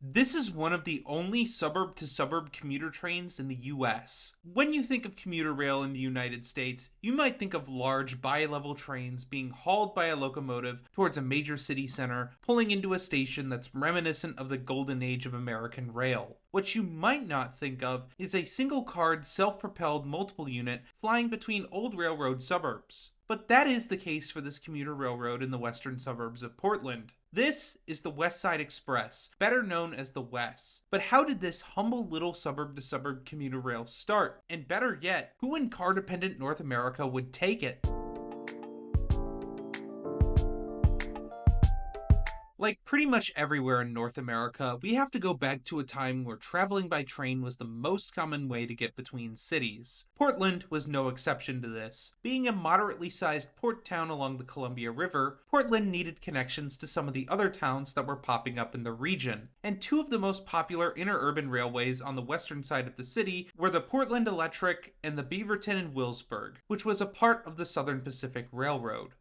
This is one of the only suburb-to-suburb commuter trains in the US. When you think of commuter rail in the United States, you might think of large bi-level trains being hauled by a locomotive towards a major city center, pulling into a station that's reminiscent of the golden age of American rail. What you might not think of is a single-card, self-propelled multiple unit flying between old railroad suburbs. But that is the case for this commuter railroad in the western suburbs of Portland. This is the Westside Express, better known as the Wes. But how did this humble little suburb-to-suburb commuter rail start? And better yet, who in car-dependent North America would take it? Like pretty much everywhere in North America, we have to go back to a time where traveling by train was the most common way to get between cities. Portland was no exception to this. Being a moderately sized port town along the Columbia River, Portland needed connections to some of the other towns that were popping up in the region. And two of the most popular interurban railways on the western side of the city were the Portland Electric and the Beaverton and Willisburg, which was a part of the Southern Pacific Railroad.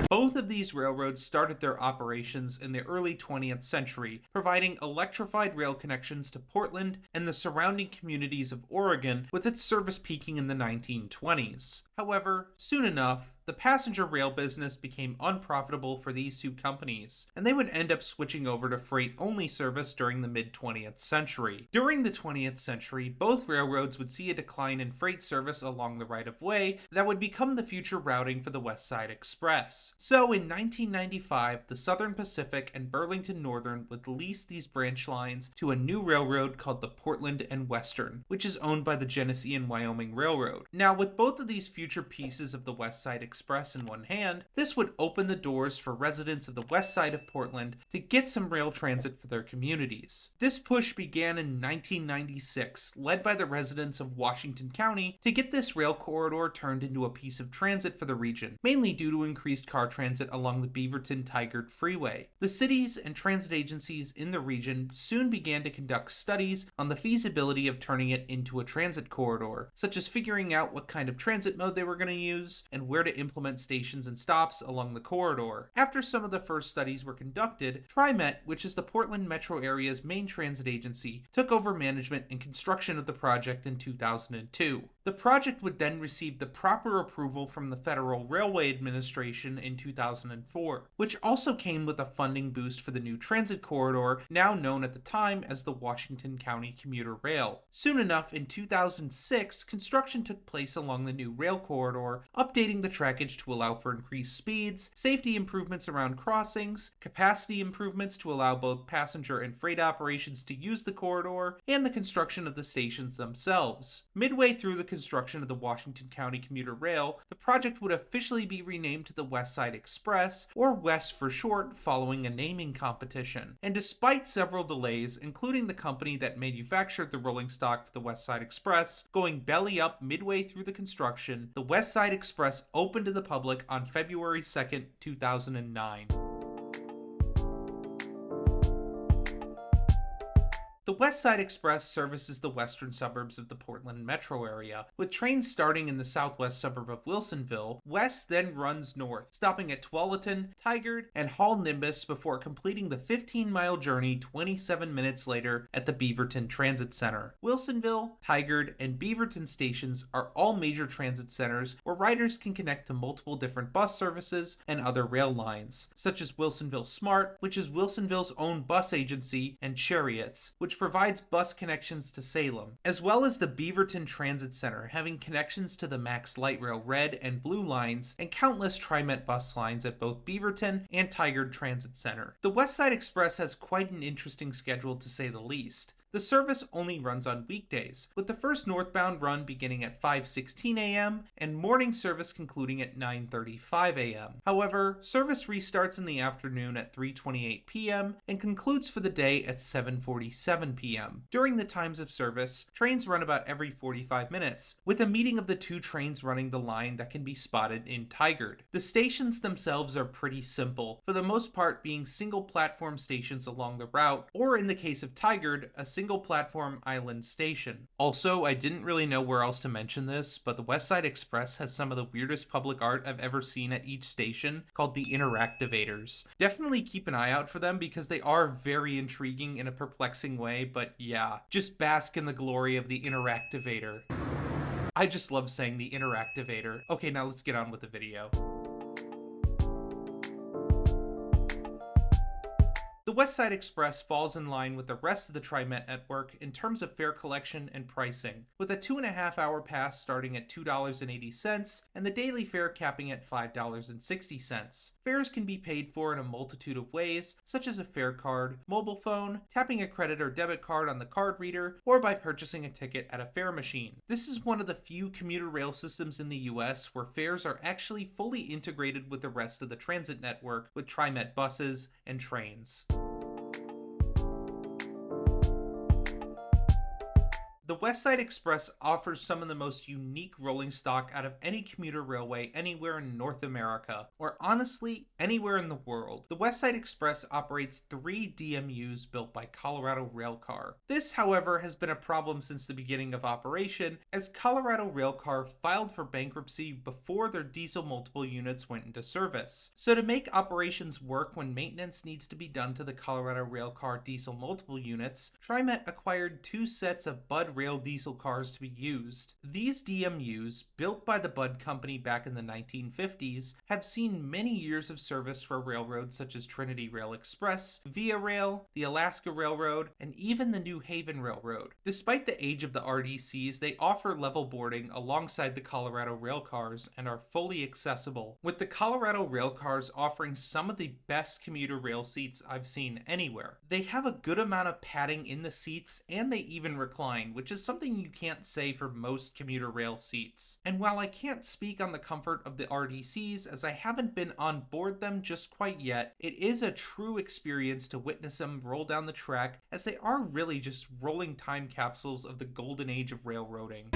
Both of these railroads started their operations in the early 20th century, providing electrified rail connections to Portland and the surrounding communities of Oregon, with its service peaking in the 1920s. However, soon enough, the passenger rail business became unprofitable for these two companies, and they would end up switching over to freight-only service during the mid-20th century. During the 20th century, both railroads would see a decline in freight service along the right-of-way that would become the future routing for the Westside Express. So in 1995, the Southern Pacific and Burlington Northern would lease these branch lines to a new railroad called the Portland and Western, which is owned by the Genesee and Wyoming Railroad. Now, with both of these future pieces of the Westside Express in one hand, this would open the doors for residents of the west side of Portland to get some rail transit for their communities. This push began in 1996, led by the residents of Washington County to get this rail corridor turned into a piece of transit for the region, mainly due to increased car transit along the Beaverton-Tigard Freeway. The cities and transit agencies in the region soon began to conduct studies on the feasibility of turning it into a transit corridor, such as figuring out what kind of transit mode they were going to use and where to implement stations and stops along the corridor. After some of the first studies were conducted, TriMet, which is the Portland metro area's main transit agency, took over management and construction of the project in 2002. The project would then receive the proper approval from the Federal Railway Administration in 2004, which also came with a funding boost for the new transit corridor, now known at the time as the Washington County Commuter Rail. Soon enough, in 2006, construction took place along the new rail corridor, updating the trackage to allow for increased speeds, safety improvements around crossings, capacity improvements to allow both passenger and freight operations to use the corridor, and the construction of the stations themselves. Midway through the construction of the Washington County Commuter Rail, the project would officially be renamed to the Westside Express, or WES for short, following a naming competition. And despite several delays, including the company that manufactured the rolling stock for the Westside Express going belly up midway through the construction, the Westside Express opened to the public on February 2nd, 2009. The Westside Express services the western suburbs of the Portland metro area. With trains starting in the southwest suburb of Wilsonville, WES then runs north, stopping at Tualatin, Tigard, and Hall Nimbus before completing the 15-mile journey 27 minutes later at the Beaverton Transit Center. Wilsonville, Tigard, and Beaverton stations are all major transit centers where riders can connect to multiple different bus services and other rail lines, such as Wilsonville Smart, which is Wilsonville's own bus agency, and Chariots, which provides bus connections to Salem, as well as the Beaverton Transit Center, having connections to the Max Light Rail Red and Blue lines, and countless TriMet bus lines at both Beaverton and Tigard Transit Center. The Westside Express has quite an interesting schedule, to say the least. The service only runs on weekdays, with the first northbound run beginning at 5:16 a.m. and morning service concluding at 9:35 a.m. However, service restarts in the afternoon at 3:28 p.m. and concludes for the day at 7:47 p.m. During the times of service, trains run about every 45 minutes, with a meeting of the two trains running the line that can be spotted in Tigard. The stations themselves are pretty simple, for the most part being single platform stations along the route, or in the case of Tigard, a single platform island station. Also, I didn't really know where else to mention this, but the Westside Express has some of the weirdest public art I've ever seen at each station, called the Interactivators. Definitely keep an eye out for them because they are very intriguing in a perplexing way, but yeah, just bask in the glory of the Interactivator. I just love saying the Interactivator. Okay, now let's get on with the video. The Westside Express falls in line with the rest of the TriMet network in terms of fare collection and pricing, with a 2.5-hour pass starting at $2.80 and the daily fare capping at $5.60. Fares can be paid for in a multitude of ways, such as a fare card, mobile phone, tapping a credit or debit card on the card reader, or by purchasing a ticket at a fare machine. This is one of the few commuter rail systems in the US where fares are actually fully integrated with the rest of the transit network with TriMet buses and trains. The Westside Express offers some of the most unique rolling stock out of any commuter railway anywhere in North America, or honestly, anywhere in the world. The Westside Express operates 3 DMUs built by Colorado Railcar. This, however, has been a problem since the beginning of operation, as Colorado Railcar filed for bankruptcy before their diesel multiple units went into service. So to make operations work when maintenance needs to be done to the Colorado Railcar diesel multiple units, TriMet acquired 2 sets of Bud rail diesel cars to be used. These DMUs, built by the Bud Company back in the 1950s, have seen many years of service for railroads such as Trinity Rail Express, Via Rail, the Alaska Railroad, and even the New Haven Railroad. Despite the age of the RDCs, they offer level boarding alongside the Colorado rail cars and are fully accessible, with the Colorado rail cars offering some of the best commuter rail seats I've seen anywhere. They have a good amount of padding in the seats, and they even recline, which is something you can't say for most commuter rail seats. And while I can't speak on the comfort of the RDCs as I haven't been on board them just quite yet, it is a true experience to witness them roll down the track, as they are really just rolling time capsules of the golden age of railroading.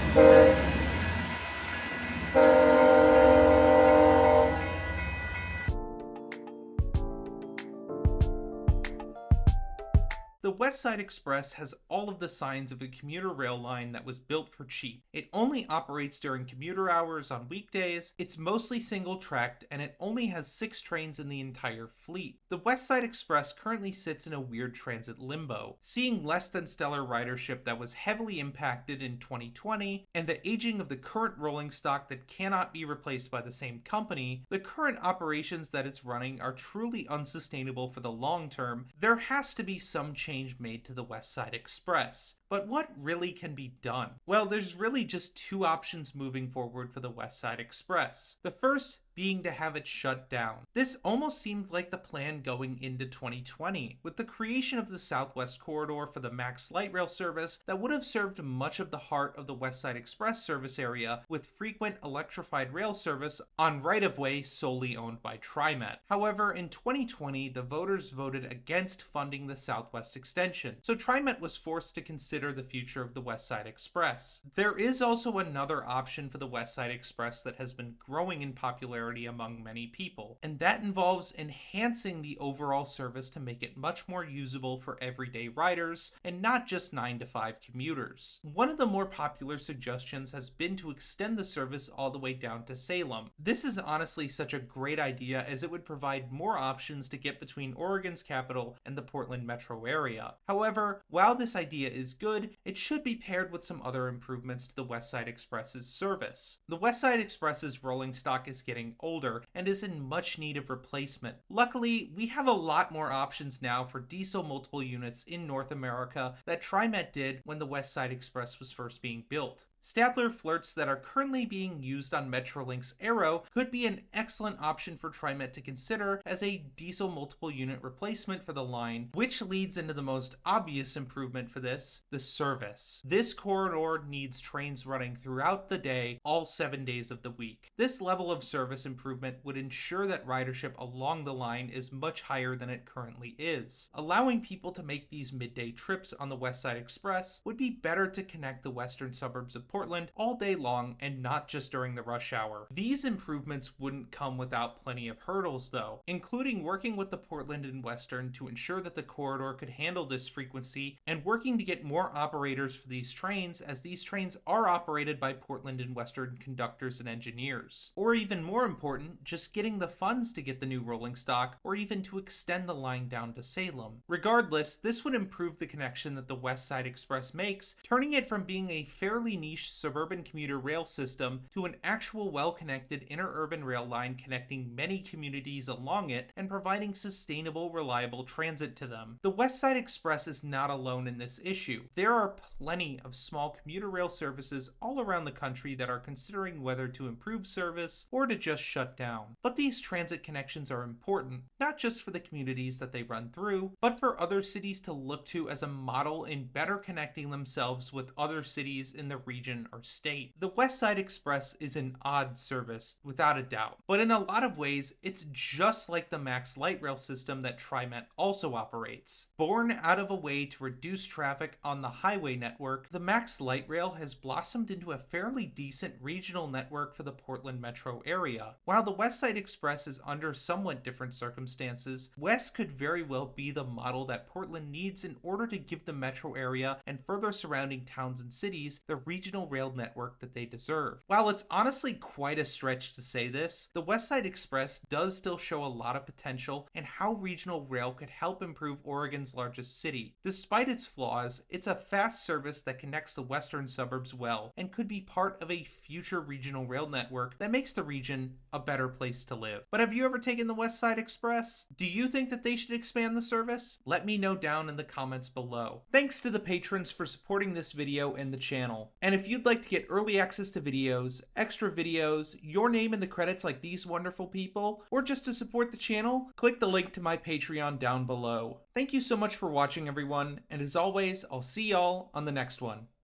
The Westside Express has all of the signs of a commuter rail line that was built for cheap. It only operates during commuter hours on weekdays, it's mostly single-tracked, and it only has 6 trains in the entire fleet. The Westside Express currently sits in a weird transit limbo, seeing less than stellar ridership that was heavily impacted in 2020, and the aging of the current rolling stock that cannot be replaced by the same company. The current operations that it's running are truly unsustainable for the long term. There has to be some change made to the Westside Express. But what really can be done? Well, there's really just 2 options moving forward for the Westside Express. The first being to have it shut down. This almost seemed like the plan going into 2020, with the creation of the Southwest Corridor for the Max Light Rail service that would have served much of the heart of the Westside Express service area, with frequent electrified rail service on right-of-way solely owned by TriMet. However, in 2020, the voters voted against funding the Southwest extension, so TriMet was forced to consider the future of the Westside Express. There is also another option for the Westside Express that has been growing in popularity among many people, and that involves enhancing the overall service to make it much more usable for everyday riders and not just 9-to-5 commuters. One of the more popular suggestions has been to extend the service all the way down to Salem. This is honestly such a great idea, as it would provide more options to get between Oregon's capital and the Portland metro area. However, while this idea is good, it should be paired with some other improvements to the Westside Express's service. The Westside Express's rolling stock is getting older and is in much need of replacement. Luckily, we have a lot more options now for diesel multiple units in North America that TriMet did when the Westside Express was first being built. Stadler flirts that are currently being used on Metrolink's Arrow could be an excellent option for TriMet to consider as a diesel multiple unit replacement for the line, which leads into the most obvious improvement for this, the service. This corridor needs trains running throughout the day, all 7 days of the week. This level of service improvement would ensure that ridership along the line is much higher than it currently is. Allowing people to make these midday trips on the Westside Express would be better to connect the western suburbs of Portland all day long and not just during the rush hour. These improvements wouldn't come without plenty of hurdles though, including working with the Portland and Western to ensure that the corridor could handle this frequency and working to get more operators for these trains, as these trains are operated by Portland and Western conductors and engineers. Or even more important, just getting the funds to get the new rolling stock or even to extend the line down to Salem. Regardless, this would improve the connection that the Westside Express makes, turning it from being a fairly niche suburban commuter rail system to an actual well-connected interurban rail line connecting many communities along it and providing sustainable, reliable transit to them. The Westside Express is not alone in this issue. There are plenty of small commuter rail services all around the country that are considering whether to improve service or to just shut down. But these transit connections are important, not just for the communities that they run through, but for other cities to look to as a model in better connecting themselves with other cities in the region or state. The Westside Express is an odd service, without a doubt, but in a lot of ways, it's just like the Max Light Rail system that TriMet also operates. Born out of a way to reduce traffic on the highway network, the Max Light Rail has blossomed into a fairly decent regional network for the Portland metro area. While the Westside Express is under somewhat different circumstances, West could very well be the model that Portland needs in order to give the metro area and further surrounding towns and cities the regional rail network that they deserve. While it's honestly quite a stretch to say this, the Westside Express does still show a lot of potential in how regional rail could help improve Oregon's largest city. Despite its flaws, it's a fast service that connects the western suburbs well and could be part of a future regional rail network that makes the region a better place to live. But have you ever taken the Westside Express? Do you think that they should expand the service? Let me know down in the comments below. Thanks to the patrons for supporting this video and the channel. And if you'd like to get early access to videos, extra videos, your name in the credits like these wonderful people, or just to support the channel, click the link to my Patreon down below. Thank you so much for watching, everyone, and as always, I'll see y'all on the next one.